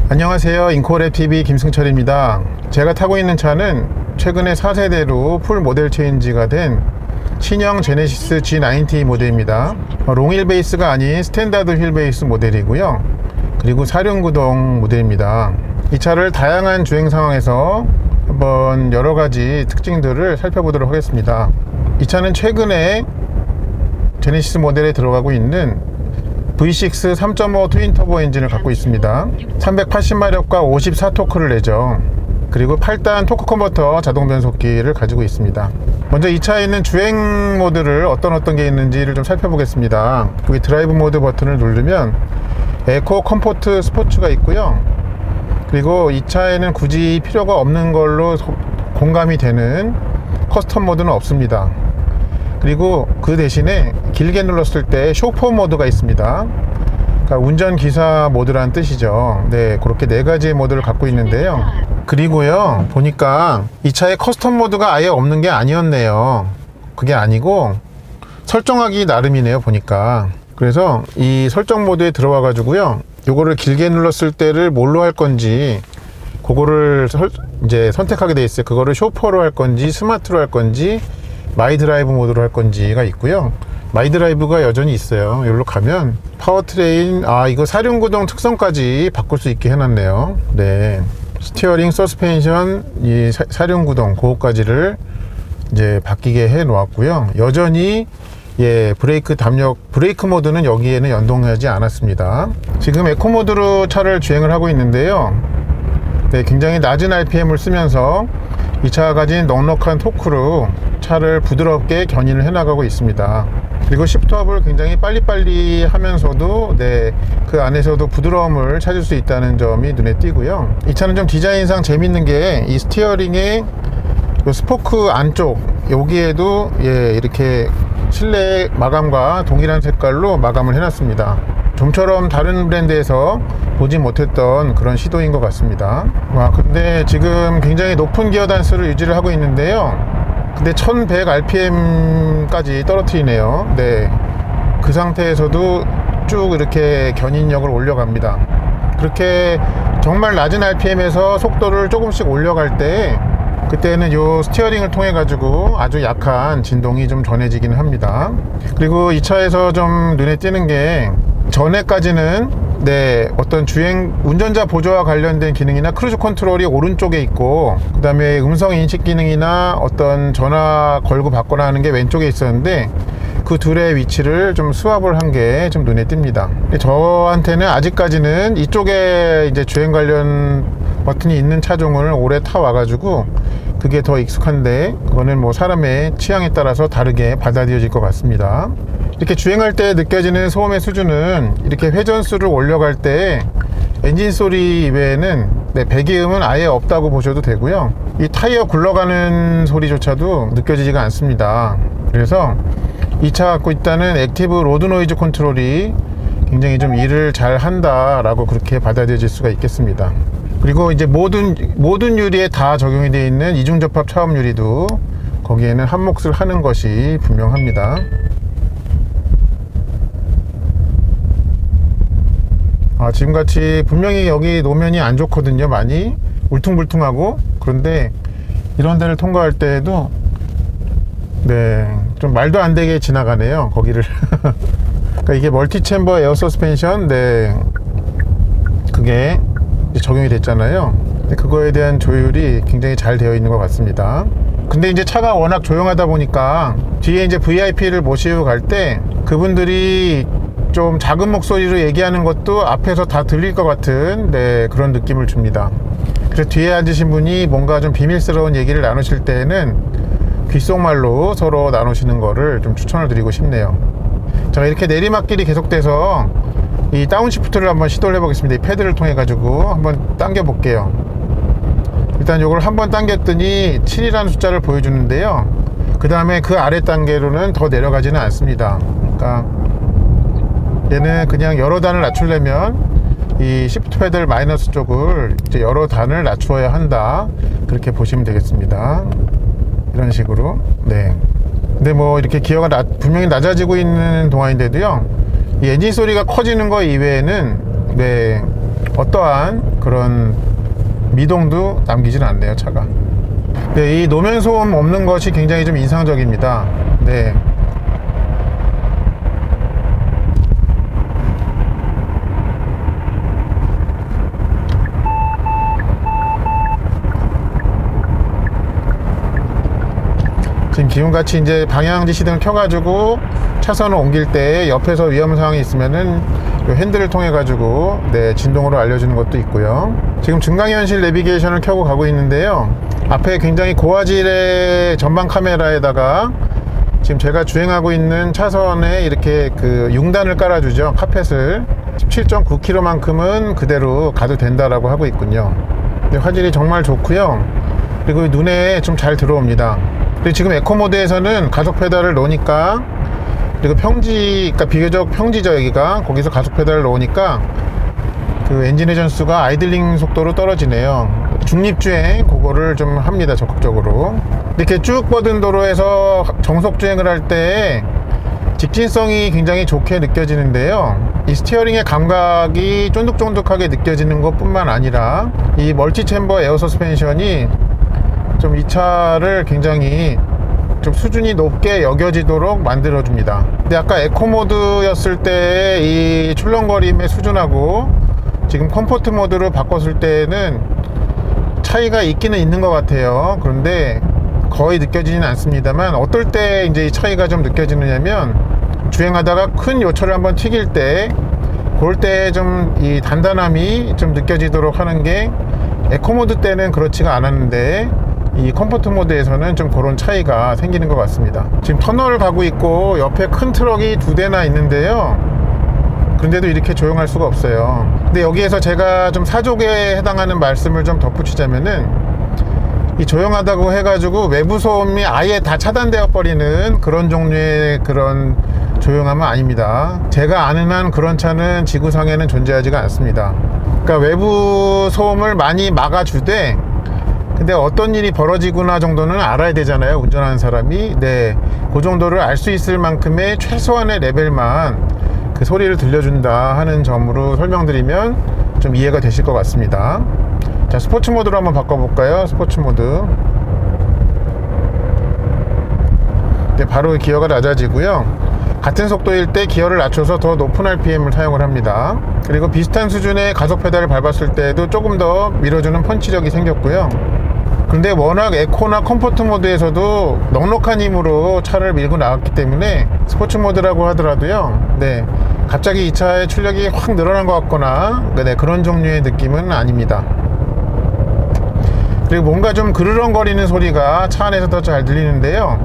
안녕하세요. 인코랩TV 김승철입니다. 제가 타고 있는 차는 최근에 4세대로 풀 모델 체인지가 된 신형 제네시스 G90 모델입니다. 롱 휠베이스가 아닌 스탠다드 휠베이스 모델이고요. 그리고 사륜구동 모델입니다. 이 차를 다양한 주행 상황에서 한번 여러가지 특징들을 살펴보도록 하겠습니다. 이 차는 최근에 제네시스 모델에 들어가고 있는 V6 3.5 트윈터보 엔진을 갖고 있습니다. 380마력과 54토크를 내죠. 그리고 8단 토크 컨버터 자동 변속기를 가지고 있습니다. 먼저 이 차에 있는 주행 모드를 어떤 게 있는지를 좀 살펴보겠습니다. 여기 드라이브 모드 버튼을 누르면 에코, 컴포트, 스포츠가 있고요. 그리고 이 차에는 굳이 필요가 없는 걸로 공감이 되는 커스텀 모드는 없습니다. 그리고 그 대신에 길게 눌렀을 때 쇼퍼 모드가 있습니다. 그러니까 운전기사 모드라는 뜻이죠. 네, 그렇게 네 가지의 모드를 갖고 있는데요. 그리고요, 보니까 이 차에 커스텀 모드가 아예 없는 게 아니었네요. 그게 아니고 설정하기 나름이네요, 보니까. 그래서 이 설정 모드에 들어와 가지고요, 요거를 길게 눌렀을 때를 뭘로 할 건지 그거를 이제 선택하게 돼 있어요. 그거를 쇼퍼로 할 건지 스마트로 할 건지 마이 드라이브 모드로 할 건지가 있고요. 마이 드라이브가 여전히 있어요. 여기로 가면 파워트레인, 이거 사륜구동 특성까지 바꿀 수 있게 해놨네요. 네, 스티어링, 서스펜션, 이 사륜구동 그거까지를 이제 바뀌게 해 놓았고요. 여전히 브레이크 담력, 브레이크 모드는 여기에는 연동하지 않았습니다. 지금 에코 모드로 차를 주행을 하고 있는데요. 네, 굉장히 낮은 RPM을 쓰면서 이 차가 가진 넉넉한 토크로 차를 부드럽게 견인을 해 나가고 있습니다. 그리고 시프트업을 굉장히 빨리빨리 하면서도 그 안에서도 부드러움을 찾을 수 있다는 점이 눈에 띄고요. 이 차는 좀 디자인상 재밌는 게 이 스티어링의 요 스포크 안쪽 여기에도 이렇게 실내 마감과 동일한 색깔로 마감을 해놨습니다. 좀처럼 다른 브랜드에서 보지 못했던 그런 시도인 것 같습니다. 근데 지금 굉장히 높은 기어 단수를 유지를 하고 있는데요. 근데 1100rpm까지 떨어뜨리네요. 네, 그 상태에서도 쭉 이렇게 견인력을 올려갑니다. 그렇게 정말 낮은 rpm에서 속도를 조금씩 올려갈 때 그때는 요 스티어링을 통해 가지고 아주 약한 진동이 좀 전해지기는 합니다. 그리고 이 차에서 좀 눈에 띄는 게 전에까지는 어떤 운전자 보조와 관련된 기능이나 크루즈 컨트롤이 오른쪽에 있고, 그 다음에 음성 인식 기능이나 어떤 전화 걸고 받거나 하는 게 왼쪽에 있었는데 그 둘의 위치를 좀 스왑을 한 게 좀 눈에 띕니다. 저한테는 아직까지는 이쪽에 이제 주행 관련 버튼이 있는 차종을 오래 타 와가지고 그게 더 익숙한데, 그거는 뭐 사람의 취향에 따라서 다르게 받아들여질 것 같습니다. 이렇게 주행할 때 느껴지는 소음의 수준은 이렇게 회전수를 올려갈 때 엔진 소리 이외에는 배기음은 아예 없다고 보셔도 되고요. 이 타이어 굴러가는 소리조차도 느껴지지가 않습니다. 그래서 이 차가 갖고 있다는 액티브 로드 노이즈 컨트롤이 굉장히 좀 일을 잘 한다라고 그렇게 받아들여질 수가 있겠습니다. 그리고 이제 모든 유리에 다 적용이 되어 있는 이중접합 차음 유리도 거기에는 한 몫을 하는 것이 분명합니다. 지금같이 분명히 여기 노면이 안 좋거든요. 많이 울퉁불퉁하고. 그런데 이런 데를 통과할 때에도 좀 말도 안 되게 지나가네요, 거기를. 그러니까 이게 멀티 챔버 에어 서스펜션, 그게 적용이 됐잖아요. 그거에 대한 조율이 굉장히 잘 되어 있는 것 같습니다. 근데 이제 차가 워낙 조용하다 보니까 뒤에 이제 VIP를 모시고 갈 때 그분들이 좀 작은 목소리로 얘기하는 것도 앞에서 다 들릴 것 같은 그런 느낌을 줍니다. 그래서 뒤에 앉으신 분이 뭔가 좀 비밀스러운 얘기를 나누실 때에는 귓속말로 서로 나누시는 거를 좀 추천을 드리고 싶네요. 자, 이렇게 내리막길이 계속돼서 이 다운시프트를 한번 시도를 해보겠습니다. 이 패드를 통해 가지고 한번 당겨 볼게요. 일단 이걸 한번 당겼더니 7이라는 숫자를 보여주는데요. 그 다음에 그 아래 단계로는 더 내려가지는 않습니다. 그러니까 얘는 그냥 여러 단을 낮추려면 이 시프트 페달 마이너스 쪽을 이제 여러 단을 낮추어야 한다, 그렇게 보시면 되겠습니다. 이런 식으로. 근데 뭐 이렇게 기어가 분명히 낮아지고 있는 동안인데도요, 이 엔진 소리가 커지는 거 이외에는 어떠한 그런 미동도 남기진 않네요, 차가. 네, 이 노면 소음 없는 것이 굉장히 좀 인상적입니다. 네. 지금 기운같이 이제 방향지 시등을 켜가지고 차선을 옮길 때 옆에서 위험 상황이 있으면은 이 핸들을 통해 가지고 네, 진동으로 알려주는 것도 있고요. 지금 증강현실 내비게이션을 켜고 가고 있는데요. 앞에 굉장히 고화질의 전방 카메라에다가 지금 제가 주행하고 있는 차선에 이렇게 그 융단을 깔아주죠. 카펫을 17.9km만큼은 그대로 가도 된다라고 하고 있군요. 근데 화질이 정말 좋고요. 그리고 눈에 좀 잘 들어옵니다. 그리고 지금 에코 모드에서는 가속 페달을 놓으니까, 그리고 평지, 그러니까 비교적 평지죠, 여기가. 거기서 가속 페달을 놓으니까 그 엔진 회전수가 아이들링 속도로 떨어지네요. 중립주행 그거를 좀 합니다, 적극적으로. 이렇게 쭉 뻗은 도로에서 정속주행을 할 때 직진성이 굉장히 좋게 느껴지는데요. 이 스티어링의 감각이 쫀득쫀득하게 느껴지는 것 뿐만 아니라 이 멀티 챔버 에어 서스펜션이 좀 이 차를 굉장히 좀 수준이 높게 여겨지도록 만들어 줍니다. 근데 아까 에코 모드였을 때 이 출렁거림의 수준하고 지금 컴포트 모드로 바꿨을 때는 차이가 있기는 있는 것 같아요. 그런데 거의 느껴지지는 않습니다만, 어떨 때 이제 이 차이가 좀 느껴지느냐면, 주행하다가 큰 요철을 한번 튀길 때 그럴 때 좀 이 단단함이 좀 느껴지도록 하는 게 에코 모드 때는 그렇지가 않았는데 이 컴포트 모드에서는 좀 그런 차이가 생기는 것 같습니다. 지금 터널을 가고 있고 옆에 큰 트럭이 2대나 있는데요. 그런데도 이렇게 조용할 수가 없어요. 근데 여기에서 제가 좀 사족에 해당하는 말씀을 좀 덧붙이자면은, 이 조용하다고 해가지고 외부 소음이 아예 다 차단되어 버리는 그런 종류의 그런 조용함은 아닙니다. 제가 아는 한 그런 차는 지구상에는 존재하지가 않습니다. 그러니까 외부 소음을 많이 막아주되, 근데 어떤 일이 벌어지구나 정도는 알아야 되잖아요, 운전하는 사람이. 네, 그 정도를 알 수 있을 만큼의 최소한의 레벨만 그 소리를 들려준다 하는 점으로 설명드리면 좀 이해가 되실 것 같습니다. 자, 스포츠 모드로 한번 바꿔볼까요? 스포츠 모드. 네, 바로 기어가 낮아지고요. 같은 속도일 때 기어를 낮춰서 더 높은 RPM을 사용을 합니다. 그리고 비슷한 수준의 가속 페달을 밟았을 때도 조금 더 밀어주는 펀치력이 생겼고요. 근데 워낙 에코나 컴포트 모드에서도 넉넉한 힘으로 차를 밀고 나갔기 때문에 스포츠 모드라고 하더라도요, 네, 갑자기 이 차의 출력이 확 늘어난 것 같거나 네, 그런 종류의 느낌은 아닙니다. 그리고 뭔가 좀 그르렁거리는 소리가 차 안에서 더 잘 들리는데요,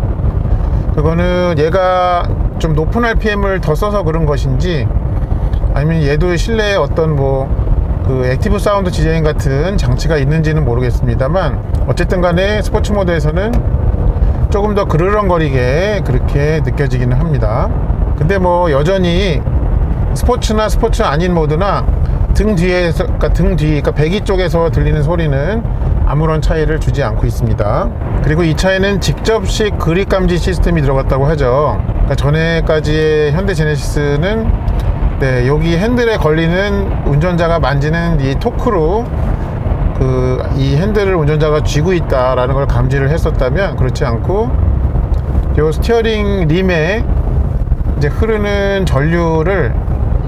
그거는 얘가 좀 높은 RPM을 더 써서 그런 것인지, 아니면 얘도 실내에 어떤 그 액티브 사운드 디자인 같은 장치가 있는지는 모르겠습니다만, 어쨌든 간에 스포츠 모드에서는 조금 더 그르렁거리게 그렇게 느껴지기는 합니다. 근데 여전히 스포츠나 스포츠 아닌 모드나 등 뒤에서, 그러니까 배기 쪽에서 들리는 소리는 아무런 차이를 주지 않고 있습니다. 그리고 이 차에는 직접식 그립 감지 시스템이 들어갔다고 하죠. 그러니까 전에까지의 현대 제네시스는 네, 여기 핸들에 걸리는 운전자가 만지는 이 토크로 이 핸들을 운전자가 쥐고 있다라는 걸 감지를 했었다면, 그렇지 않고 요 스티어링 림에 이제 흐르는 전류를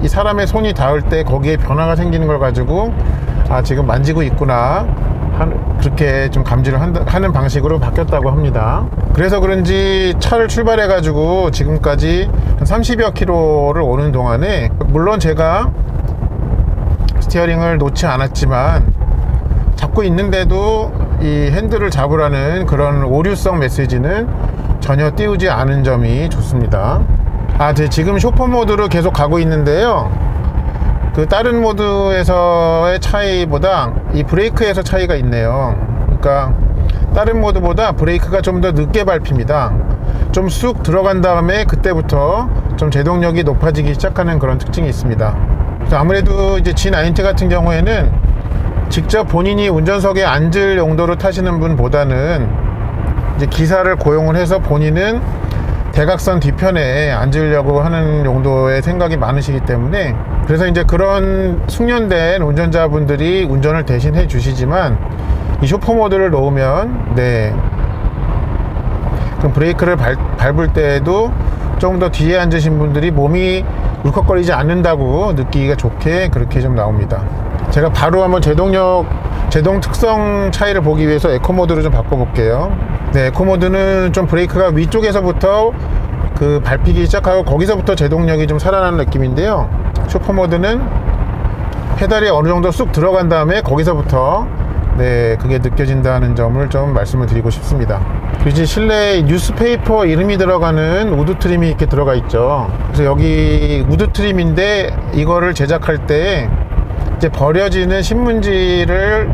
이 사람의 손이 닿을 때 거기에 변화가 생기는 걸 가지고 지금 만지고 있구나, 그렇게 좀 감지를 하는 방식으로 바뀌었다고 합니다. 그래서 그런지 차를 출발해 가지고 지금까지 한 30여 킬로를 오는 동안에, 물론 제가 스티어링을 놓지 않았지만 잡고 있는데도 이 핸들을 잡으라는 그런 오류성 메시지는 전혀 띄우지 않은 점이 좋습니다. 지금 쇼퍼 모드로 계속 가고 있는데요, 그 다른 모드에서의 차이보다 이 브레이크에서 차이가 있네요. 그러니까 다른 모드보다 브레이크가 좀 더 늦게 밟힙니다. 좀 쑥 들어간 다음에 그때부터 좀 제동력이 높아지기 시작하는 그런 특징이 있습니다. 그래서 아무래도 이제 G90 같은 경우에는 직접 본인이 운전석에 앉을 용도로 타시는 분보다는 이제 기사를 고용을 해서 본인은 대각선 뒤편에 앉으려고 하는 용도의 생각이 많으시기 때문에 그래서 이제 그런 숙련된 운전자분들이 운전을 대신 해 주시지만, 이 쇼퍼 모드를 놓으면 그럼 브레이크를 밟을 때에도 조금 더 뒤에 앉으신 분들이 몸이 울컥거리지 않는다고 느끼기가 좋게 그렇게 좀 나옵니다. 제가 바로 한번 제동 특성 차이를 보기 위해서 에코 모드로 좀 바꿔볼게요. 네, 에코 모드는 좀 브레이크가 위쪽에서부터 그 밟히기 시작하고 거기서부터 제동력이 좀 살아나는 느낌인데요. 슈퍼 모드는 페달이 어느 정도 쑥 들어간 다음에 거기서부터 그게 느껴진다는 점을 좀 말씀을 드리고 싶습니다. 그리고 실내에 뉴스페이퍼 이름이 들어가는 우드 트림이 이렇게 들어가 있죠. 그래서 여기 우드 트림인데 이거를 제작할 때 이제 버려지는 신문지를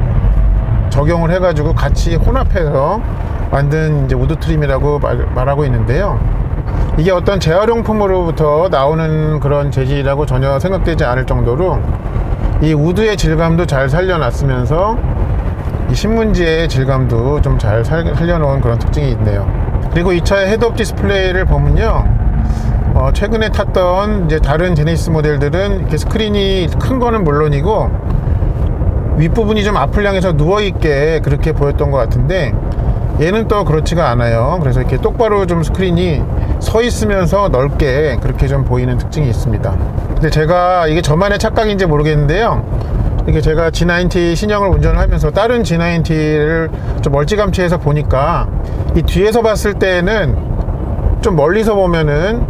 적용을 해가지고 같이 혼합해서 만든 이제 우드 트림이라고 말하고 있는데요. 이게 어떤 재활용품으로부터 나오는 그런 재질이라고 전혀 생각되지 않을 정도로 이 우드의 질감도 잘 살려놨으면서 이 신문지의 질감도 좀 잘 살려놓은 그런 특징이 있네요. 그리고 이 차의 헤드업 디스플레이를 보면요, 최근에 탔던 이제 다른 제네시스 모델들은 이렇게 스크린이 큰 거는 물론이고 윗부분이 좀 앞을 향해서 누워있게 그렇게 보였던 것 같은데, 얘는 또 그렇지가 않아요. 그래서 이렇게 똑바로 좀 스크린이 서 있으면서 넓게 그렇게 좀 보이는 특징이 있습니다. 근데 제가 이게 저만의 착각인지 모르겠는데요, 이게 제가 G90 신형을 운전을 하면서 다른 G90를 좀 멀찌감치해서 보니까 이 뒤에서 봤을 때는 좀 멀리서 보면은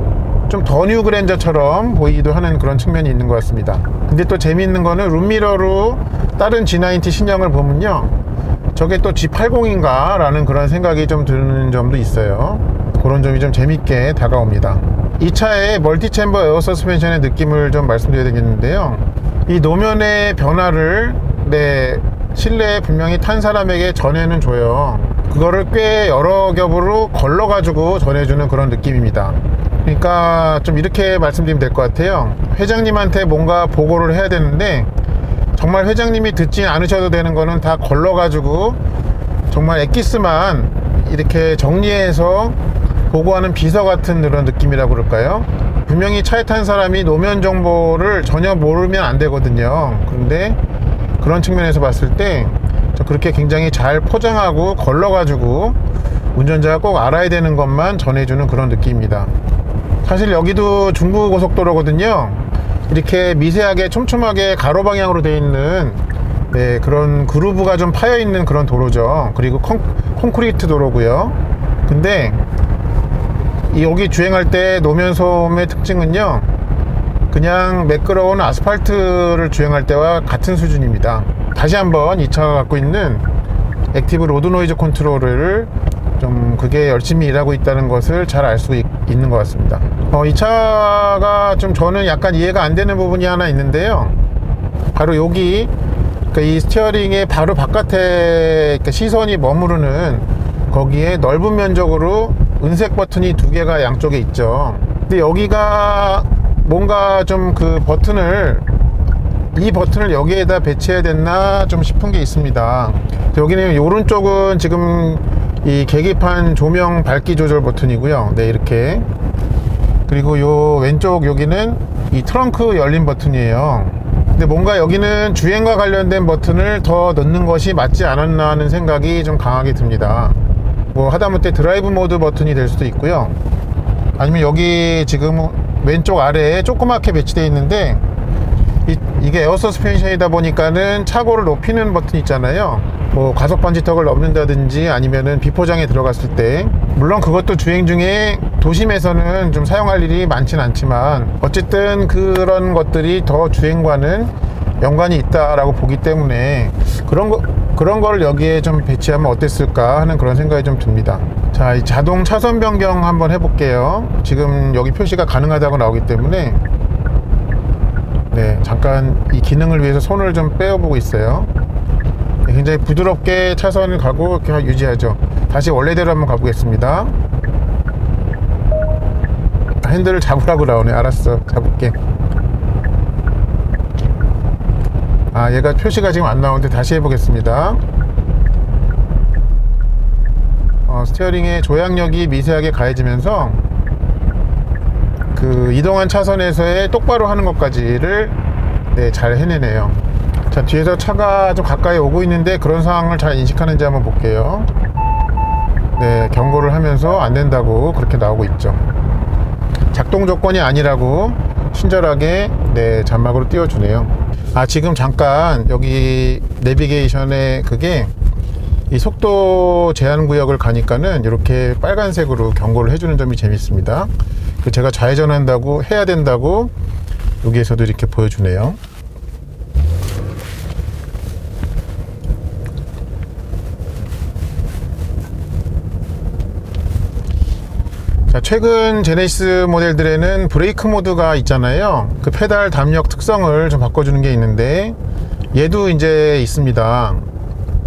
좀 더 뉴 그랜저처럼 보이기도 하는 그런 측면이 있는 것 같습니다. 근데 또 재미있는 거는 룸미러로 다른 G90 신형을 보면요, 저게 또 G80인가 라는 그런 생각이 좀 드는 점도 있어요. 그런 점이 좀 재밌게 다가옵니다. 이 차의 멀티챔버 에어 서스펜션의 느낌을 좀 말씀드려야 되겠는데요, 이 노면의 변화를 실내에 분명히 탄 사람에게 전해는 줘요. 그거를 꽤 여러 겹으로 걸러 가지고 전해주는 그런 느낌입니다. 그러니까 좀 이렇게 말씀드리면 될 것 같아요. 회장님한테 뭔가 보고를 해야 되는데 정말 회장님이 듣지 않으셔도 되는 거는 다 걸러 가지고 정말 엑기스만 이렇게 정리해서 보고하는 비서 같은 그런 느낌이라고 그럴까요? 분명히 차에 탄 사람이 노면 정보를 전혀 모르면 안 되거든요. 근데 그런 측면에서 봤을 때 그렇게 굉장히 잘 포장하고 걸러가지고 운전자가 꼭 알아야 되는 것만 전해주는 그런 느낌입니다. 사실 여기도 중부고속도로거든요. 이렇게 미세하게 촘촘하게 가로 방향으로 되어 있는 그런 그루브가 좀 파여 있는 그런 도로죠. 그리고 콘크리트 도로고요. 근데 여기 주행할 때 노면 소음의 특징은요, 그냥 매끄러운 아스팔트를 주행할 때와 같은 수준입니다. 다시 한번 이 차가 갖고 있는 액티브 로드 노이즈 컨트롤을 좀 그게 열심히 일하고 있다는 것을 잘 알 수 있는 것 같습니다. 이 차가 좀 저는 약간 이해가 안 되는 부분이 하나 있는데요, 바로 여기, 그러니까 이 스티어링의 바로 바깥에 시선이 머무르는 거기에 넓은 면적으로 은색 버튼이 두 개가 양쪽에 있죠. 근데 여기가 뭔가 좀 이 버튼을 여기에다 배치해야 됐나 좀 싶은 게 있습니다. 여기는 오른쪽은 지금 이 계기판 조명 밝기 조절 버튼이고요. 이렇게. 그리고 요 왼쪽 여기는 이 트렁크 열림 버튼이에요. 근데 뭔가 여기는 주행과 관련된 버튼을 더 넣는 것이 맞지 않았나 하는 생각이 좀 강하게 듭니다. 뭐 하다못해 드라이브 모드 버튼이 될 수도 있고요, 아니면 여기 지금 왼쪽 아래에 조그맣게 배치되어 있는데 이게 에어 서스펜션이다 보니까는 차고를 높이는 버튼이 있잖아요. 뭐 과속 방지턱을 넘는다든지 아니면은 비포장에 들어갔을 때, 물론 그것도 주행 중에 도심에서는 좀 사용할 일이 많진 않지만 어쨌든 그런 것들이 더 주행과는 연관이 있다라고 보기 때문에 그런 거를 여기에 좀 배치하면 어땠을까 하는 그런 생각이 좀 듭니다. 자, 이 자동 차선 변경 한번 해볼게요. 지금 여기 표시가 가능하다고 나오기 때문에 잠깐 이 기능을 위해서 손을 좀 빼어보고 있어요. 굉장히 부드럽게 차선을 가고 이렇게 유지하죠. 다시 원래대로 한번 가보겠습니다. 핸들을 잡으라고 나오네. 알았어, 잡을게. 얘가 표시가 지금 안 나오는데 다시 해보겠습니다. 스티어링의 조향력이 미세하게 가해지면서 그 이동한 차선에서의 똑바로 하는 것까지를 네, 잘 해내네요. 자, 뒤에서 차가 좀 가까이 오고 있는데 그런 상황을 잘 인식하는지 한번 볼게요. 네, 경고를 하면서 안 된다고 그렇게 나오고 있죠. 작동 조건이 아니라고 친절하게 네, 잔막으로 띄워주네요. 아, 지금 잠깐 여기 내비게이션에 그게 이 속도 제한 구역을 가니까는 이렇게 빨간색으로 경고를 해주는 점이 재밌습니다. 제가 좌회전한다고 해야 된다고 여기에서도 이렇게 보여주네요. 자, 최근 제네시스 모델들에는 브레이크 모드가 있잖아요. 그 페달 담력 특성을 좀 바꿔주는 게 있는데 얘도 이제 있습니다.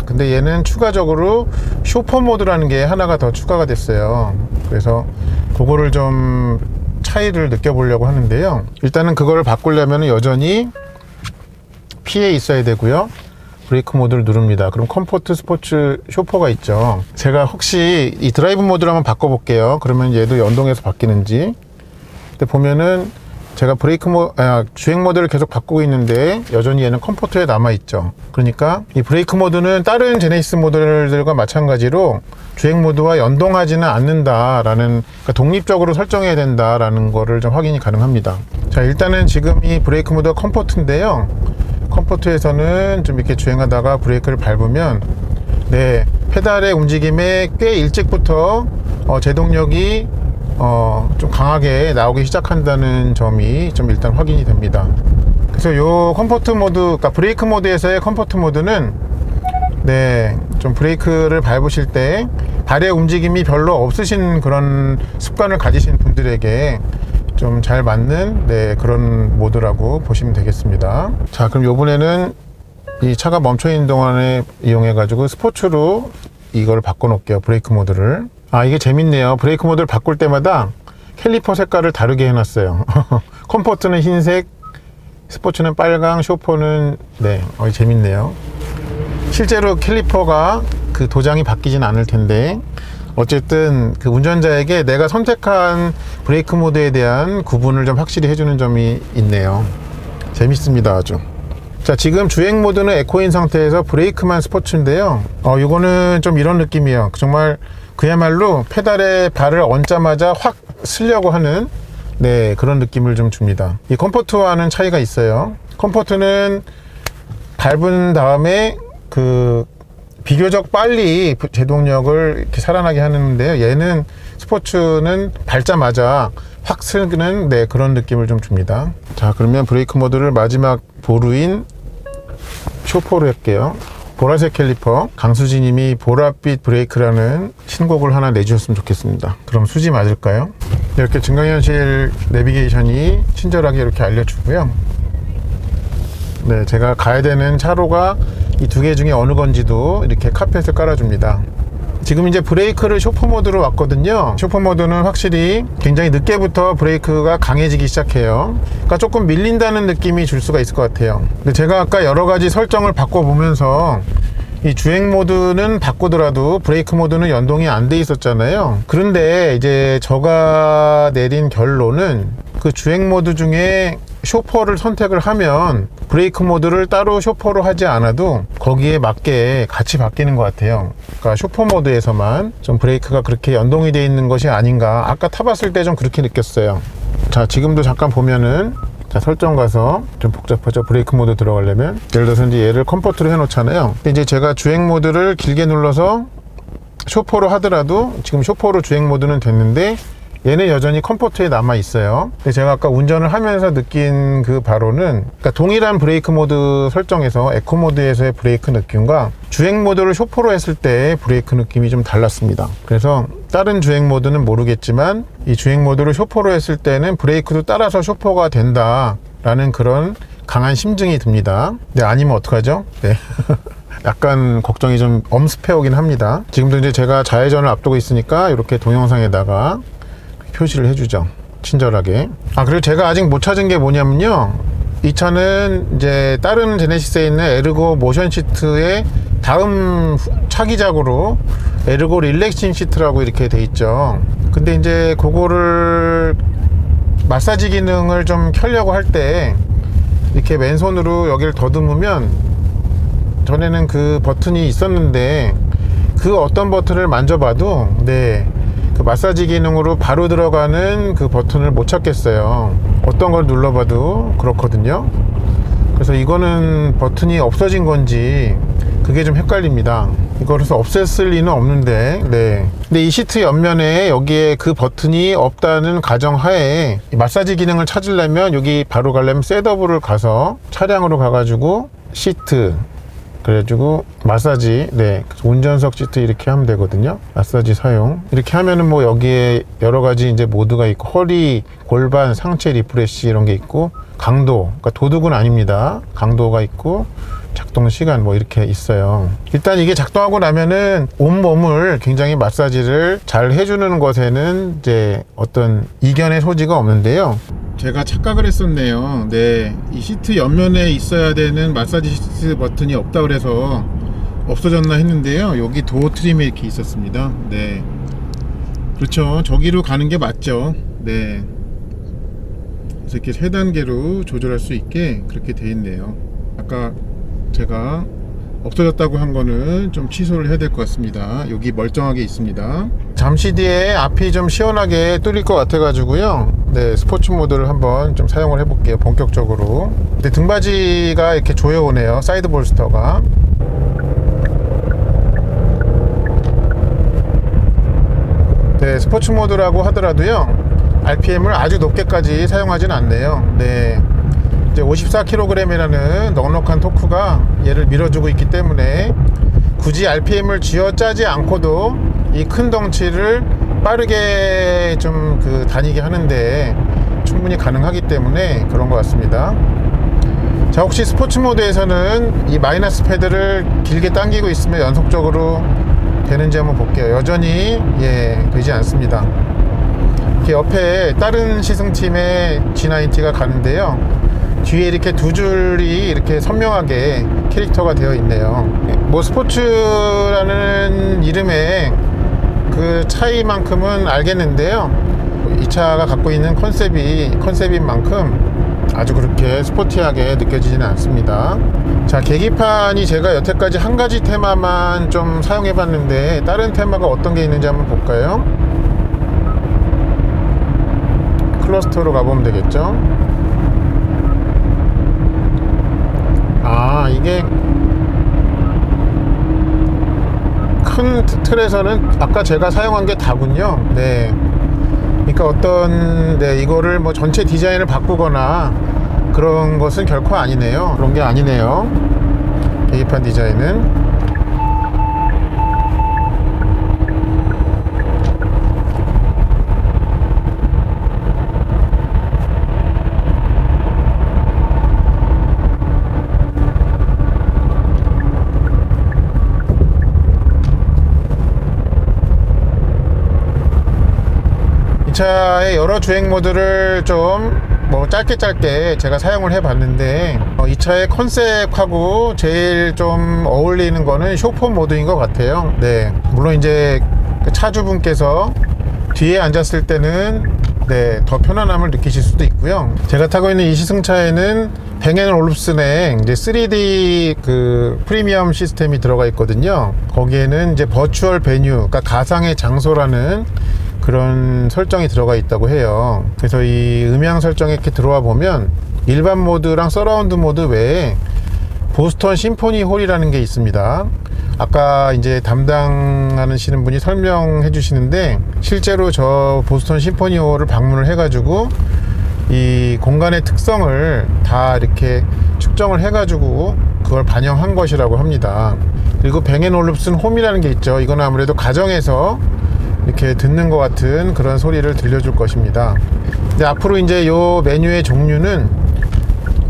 근데 얘는 추가적으로 쇼퍼 모드라는 게 하나가 더 추가가 됐어요. 그래서 그거를 좀 차이를 느껴보려고 하는데요. 일단은 그거를 바꾸려면 여전히 P에 있어야 되고요. 브레이크 모드를 누릅니다. 그럼 컴포트, 스포츠, 쇼퍼가 있죠. 제가 혹시 이 드라이브 모드를 한번 바꿔볼게요. 그러면 얘도 연동해서 바뀌는지. 근데 보면은 제가 주행 모드를 계속 바꾸고 있는데 여전히 얘는 컴포트에 남아있죠. 그러니까 이 브레이크 모드는 다른 제네시스 모델들과 마찬가지로 주행 모드와 연동하지는 않는다라는, 그러니까 독립적으로 설정해야 된다라는 거를 좀 확인이 가능합니다. 자, 일단은 지금 이 브레이크 모드가 컴포트인데요. 컴포트에서는 좀 이렇게 주행하다가 브레이크를 밟으면 네, 페달의 움직임에 꽤 일찍부터 제동력이 좀 강하게 나오기 시작한다는 점이 좀 일단 확인이 됩니다. 그래서 요 컴포트 모드, 그러니까 브레이크 모드에서의 컴포트 모드는 네, 좀 브레이크를 밟으실 때 발의 움직임이 별로 없으신 그런 습관을 가지신 분들에게 좀 잘 맞는 네, 그런 모드라고 보시면 되겠습니다. 자, 그럼 요번에는 이 차가 멈춰 있는 동안에 이용해 가지고 스포츠로 이걸 바꿔 놓을게요. 브레이크 모드를. 아, 이게 재밌네요. 브레이크 모드를 바꿀 때마다 캘리퍼 색깔을 다르게 해놨어요. 컴포트는 흰색, 스포츠는 빨강, 쇼퍼는 네, 재밌네요. 실제로 캘리퍼가 그 도장이 바뀌진 않을 텐데 어쨌든 그 운전자에게 내가 선택한 브레이크 모드에 대한 구분을 좀 확실히 해주는 점이 있네요. 재밌습니다, 아주. 자, 지금 주행 모드는 에코인 상태에서 브레이크만 스포츠인데요. 이거는 좀 이런 느낌이에요. 정말 그야말로 페달에 발을 얹자마자 확 쓰려고 하는 네, 그런 느낌을 좀 줍니다. 이 컴포트와는 차이가 있어요. 컴포트는 밟은 다음에 그 비교적 빨리 제동력을 이렇게 살아나게 하는데요. 얘는 스포츠는 밟자마자 확 쓰는 네, 그런 느낌을 좀 줍니다. 자, 그러면 브레이크 모드를 마지막 보루인 쇼퍼로 할게요. 보라색 캘리퍼, 강수지님이 보랏빛 브레이크라는 신곡을 하나 내주셨으면 좋겠습니다. 그럼 수지 맞을까요? 이렇게 증강현실 내비게이션이 친절하게 이렇게 알려주고요. 네, 제가 가야 되는 차로가 이 두 개 중에 어느 건지도 이렇게 카펫을 깔아줍니다. 지금 이제 브레이크를 쇼퍼 모드로 왔거든요. 쇼퍼 모드는 확실히 굉장히 늦게부터 브레이크가 강해지기 시작해요. 그러니까 조금 밀린다는 느낌이 줄 수가 있을 것 같아요. 근데 제가 아까 여러 가지 설정을 바꿔보면서 이 주행 모드는 바꾸더라도 브레이크 모드는 연동이 안 돼 있었잖아요. 그런데 이제 제가 내린 결론은 그 주행 모드 중에 쇼퍼를 선택을 하면 브레이크 모드를 따로 쇼퍼로 하지 않아도 거기에 맞게 같이 바뀌는 것 같아요. 그러니까 쇼퍼 모드에서만 좀 브레이크가 그렇게 연동이 되어 있는 것이 아닌가, 아까 타봤을 때 좀 그렇게 느꼈어요. 자, 지금도 잠깐 보면은 자, 설정 가서 좀 복잡하죠. 브레이크 모드 들어가려면 예를 들어서 이제 얘를 컴포트로 해 놓잖아요. 근데 이제 제가 주행 모드를 길게 눌러서 쇼퍼로 하더라도 지금 쇼퍼로 주행 모드는 됐는데 얘는 여전히 컴포트에 남아 있어요. 근데 제가 아까 운전을 하면서 느낀 그 바로는, 그러니까 동일한 브레이크 모드 설정에서 에코 모드에서의 브레이크 느낌과 주행 모드를 쇼퍼로 했을 때 브레이크 느낌이 좀 달랐습니다. 그래서 다른 주행 모드는 모르겠지만 이 주행 모드를 쇼퍼로 했을 때는 브레이크도 따라서 쇼퍼가 된다 라는 그런 강한 심증이 듭니다. 네, 아니면 어떡하죠? 네. 약간 걱정이 좀 엄습해 오긴 합니다. 지금도 이제 제가 좌회전을 앞두고 있으니까 이렇게 동영상에다가 표시를 해주죠. 친절하게. 아, 그리고 제가 아직 못 찾은 게 뭐냐면요, 이 차는 이제 다른 제네시스에 있는 에르고 모션 시트의 다음 차기작으로 에르고 릴렉싱 시트라고 이렇게 돼 있죠. 근데 이제 그거를 마사지 기능을 좀 켜려고 할 때, 이렇게 맨손으로 여기를 더듬으면, 전에는 그 버튼이 있었는데 그 어떤 버튼을 만져봐도 그 마사지 기능으로 바로 들어가는 그 버튼을 못 찾겠어요. 어떤 걸 눌러봐도 그렇거든요. 그래서 이거는 버튼이 없어진 건지 그게 좀 헷갈립니다. 그래서 없앴을 리는 없는데, 근데 이 시트 옆면에 여기에 그 버튼이 없다는 가정하에 마사지 기능을 찾으려면, 여기 바로 가려면 셋업을 가서 차량으로 가가지고 시트, 그래가지고 마사지, 운전석 시트 이렇게 하면 되거든요. 마사지 사용 이렇게 하면은 뭐 여기에 여러 가지 이제 모드가 있고, 허리, 골반, 상체 리프레시 이런 게 있고, 강도, 그러니까 도둑은 아닙니다. 강도가 있고, 작동 시간 뭐 이렇게 있어요. 일단 이게 작동하고 나면은 온몸을 굉장히 마사지를 잘 해주는 것에는 이제 어떤 이견의 소지가 없는데요. 제가 착각을 했었네요. 이 시트 옆면에 있어야 되는 마사지 시트 버튼이 없다 그래서 없어졌나 했는데요. 여기 도어 트림에 이렇게 있었습니다. 그렇죠. 저기로 가는 게 맞죠. 그래서 이렇게 3단계로 조절할 수 있게 그렇게 돼 있네요. 아까 제가 없어졌다고 한 거는 좀 취소를 해야 될 것 같습니다. 여기 멀쩡하게 있습니다. 잠시 뒤에 앞이 좀 시원하게 뚫릴 것 같아 가지고요, 스포츠 모드를 한번 좀 사용을 해 볼게요. 본격적으로. 근데 등받이가 이렇게 조여오네요. 사이드 볼스터가. 스포츠 모드라고 하더라도요, RPM을 아주 높게까지 사용하진 않네요. 이제 54kg이라는 넉넉한 토크가 얘를 밀어주고 있기 때문에 굳이 RPM을 쥐어짜지 않고도 이 큰 덩치를 빠르게 좀 다니게 하는데 충분히 가능하기 때문에 그런 것 같습니다. 자, 혹시 스포츠 모드에서는 이 마이너스 패드를 길게 당기고 있으면 연속적으로 되는지 한번 볼게요. 여전히 되지 않습니다. 이렇게 옆에 다른 시승팀의 G90가 가는데요, 뒤에 이렇게 두 줄이 이렇게 선명하게 캐릭터가 되어 있네요. 뭐 스포츠라는 이름의 그 차이만큼은 알겠는데요, 이 차가 갖고 있는 컨셉인 만큼 아주 그렇게 스포티하게 느껴지지는 않습니다. 자, 계기판이 제가 여태까지 한 가지 테마만 좀 사용해 봤는데, 다른 테마가 어떤 게 있는지 한번 볼까요? 클러스터로 가보면 되겠죠. 이게 큰 틀에서는 아까 제가 사용한 게 다군요. 그러니까 이거를 뭐 전체 디자인을 바꾸거나 그런 것은 결코 아니네요. 그런 게 아니네요. 계기판 디자인은. 이 차의 여러 주행 모드를 좀 뭐 짧게 제가 사용을 해 봤는데, 이 차의 컨셉하고 제일 좀 어울리는 거는 쇼퍼 모드인 것 같아요. 물론 이제 그 차주분께서 뒤에 앉았을 때는 더 편안함을 느끼실 수도 있고요. 제가 타고 있는 이 시승차에는 뱅앤올룹슨의 이제 3D 그 프리미엄 시스템이 들어가 있거든요. 거기에는 이제 버추얼 베뉴, 그러니까 가상의 장소라는 그런 설정이 들어가 있다고 해요. 그래서 이 음향 설정에 이렇게 들어와 보면 일반 모드랑 서라운드 모드 외에 보스턴 심포니 홀이라는 게 있습니다. 아까 이제 담당하시는 분이 설명해 주시는데, 실제로 저 보스턴 심포니 홀을 방문을 해 가지고 이 공간의 특성을 다 이렇게 측정을 해 가지고 그걸 반영한 것이라고 합니다. 그리고 뱅앤올룹슨 홈이라는 게 있죠. 이건 아무래도 가정에서 이렇게 듣는 것 같은 그런 소리를 들려줄 것입니다. 근데 앞으로 이제 요 메뉴의 종류는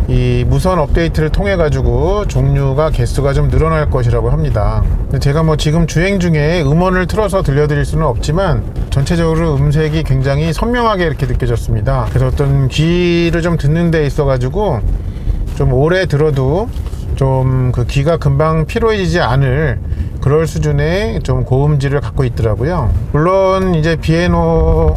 이 무선 업데이트를 통해 가지고 종류가 개수가 좀 늘어날 것이라고 합니다. 근데 제가 뭐 지금 주행 중에 음원을 틀어서 들려드릴 수는 없지만 전체적으로 음색이 굉장히 선명하게 이렇게 느껴졌습니다. 그래서 어떤 귀를 좀 듣는 데 있어 가지고 좀 오래 들어도 좀 그 귀가 금방 피로해지지 않을 그럴 수준의 좀 고음질을 갖고 있더라고요. 물론 이제 비에노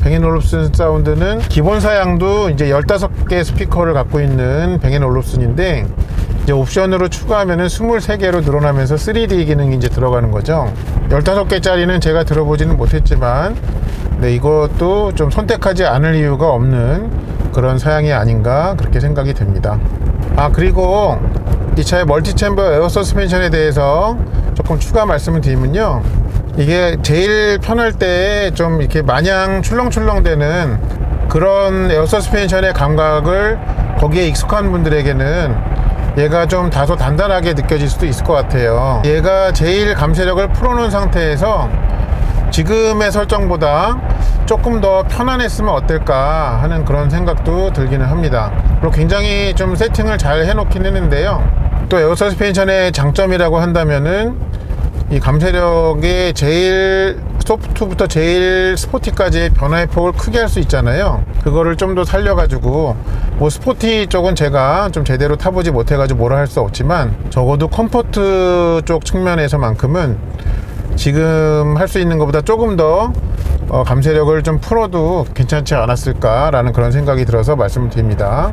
뱅앤올uf슨 사운드는 기본 사양도 이제 15개 스피커를 갖고 있는 뱅앤올uf슨인데 이제 옵션으로 추가하면은 23개로 늘어나면서 3D 기능이 이제 들어가는 거죠. 15개짜리는 제가 들어보지는 못했지만 네, 이것도 좀 선택하지 않을 이유가 없는 그런 사양이 아닌가 그렇게 생각이 됩니다. 그리고 이 차의 멀티챔버 에어 서스펜션에 대해서 조금 추가 말씀을 드리면요, 이게 제일 편할 때 좀 이렇게 마냥 출렁출렁 되는 그런 에어 서스펜션의 감각을 거기에 익숙한 분들에게는 얘가 좀 다소 단단하게 느껴질 수도 있을 것 같아요. 얘가 제일 감쇄력을 풀어놓은 상태에서 지금의 설정보다 조금 더 편안했으면 어떨까 하는 그런 생각도 들기는 합니다. 그리고 굉장히 좀 세팅을 잘 해놓긴 했는데요, 또 에어 서스펜션의 장점이라고 한다면은 이 감쇄력의 제일 소프트부터 제일 스포티까지의 변화의 폭을 크게 할 수 있잖아요. 그거를 좀 더 살려가지고 뭐 스포티 쪽은 제가 좀 제대로 타보지 못해가지고 뭐라 할 수 없지만 적어도 컴포트 쪽 측면에서만큼은 지금 할 수 있는 것보다 조금 더 감쇄력을 좀 풀어도 괜찮지 않았을까 라는 그런 생각이 들어서 말씀을 드립니다.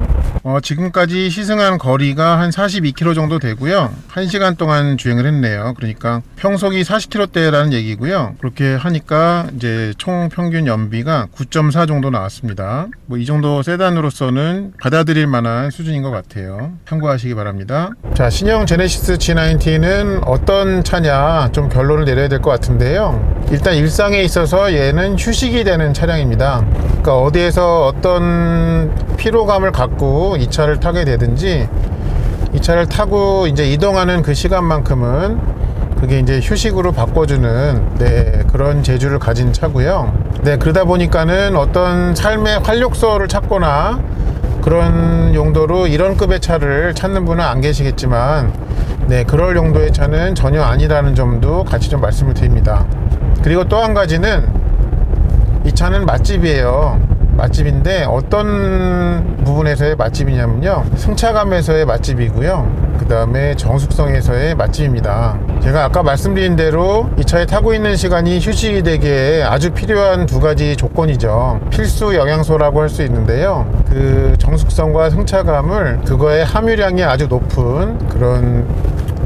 지금까지 시승한 거리가 한 42km 정도 되고요, 1시간 동안 주행을 했네요. 그러니까 평속이 40km대라는 얘기고요. 그렇게 하니까 이제 총 평균 연비가 9.4 정도 나왔습니다. 뭐 이 정도 세단으로서는 받아들일 만한 수준인 것 같아요. 참고하시기 바랍니다. 자, 신형 제네시스 G90는 어떤 차냐 좀 결론을 내려야 될 것 같은데요, 일단 일상에 있어서 얘는 휴식이 되는 차량입니다. 그러니까 어디에서 어떤 피로감을 갖고 이 차를 타게 되든지 이 차를 타고 이제 이동하는 그 시간만큼은 그게 이제 휴식으로 바꿔주는 그런 재주를 가진 차고요. 그러다 보니까는 어떤 삶의 활력소를 찾거나 그런 용도로 이런 급의 차를 찾는 분은 안 계시겠지만 그럴 용도의 차는 전혀 아니라는 점도 같이 좀 말씀을 드립니다. 그리고 또 한 가지는 이 차는 맛집이에요. 맛집인데 어떤 부분에서의 맛집이냐면요, 승차감에서의 맛집이고요, 그 다음에 정숙성에서의 맛집입니다. 제가 아까 말씀드린 대로 이 차에 타고 있는 시간이 휴식이 되기에 아주 필요한 두 가지 조건이죠. 필수 영양소라고 할 수 있는데요, 그 정숙성과 승차감을 그거의 함유량이 아주 높은 그런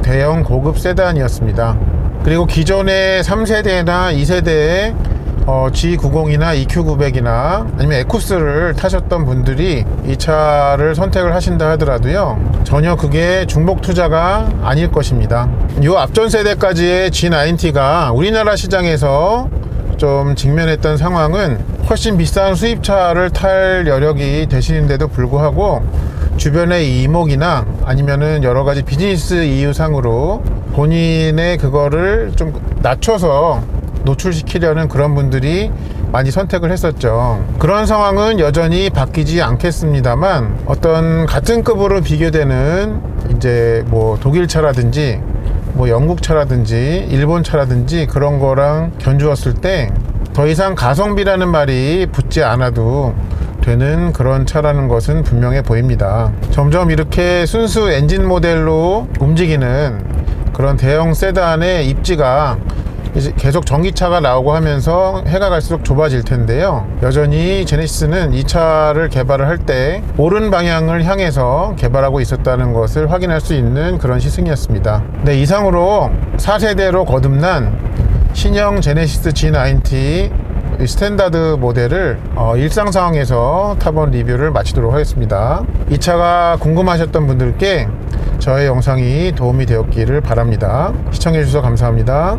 대형 고급 세단이었습니다. 그리고 기존의 3세대나 2세대의 G90이나 EQ900이나 아니면 에쿠스를 타셨던 분들이 이 차를 선택을 하신다 하더라도요, 전혀 그게 중복 투자가 아닐 것입니다. 이 앞전 세대까지의 G90가 우리나라 시장에서 좀 직면했던 상황은 훨씬 비싼 수입차를 탈 여력이 되시는데도 불구하고 주변의 이목이나 아니면은 여러 가지 비즈니스 이유상으로 본인의 그거를 좀 낮춰서 노출시키려는 그런 분들이 많이 선택을 했었죠. 그런 상황은 여전히 바뀌지 않겠습니다만, 어떤 같은 급으로 비교되는 이제 뭐 독일차라든지 뭐 영국차라든지 일본차라든지 그런 거랑 견주었을 때 더 이상 가성비라는 말이 붙지 않아도 되는 그런 차라는 것은 분명해 보입니다. 점점 이렇게 순수 엔진 모델로 움직이는 그런 대형 세단의 입지가 이제 계속 전기차가 나오고 하면서 해가 갈수록 좁아질 텐데요, 여전히 제네시스는 이 차를 개발을 할 때 옳은 방향을 향해서 개발하고 있었다는 것을 확인할 수 있는 그런 시승이었습니다. 이상으로 4세대로 거듭난 신형 제네시스 G90 스탠다드 모델을 일상 상황에서 타본 리뷰를 마치도록 하겠습니다. 이 차가 궁금하셨던 분들께 저의 영상이 도움이 되었기를 바랍니다. 시청해 주셔서 감사합니다.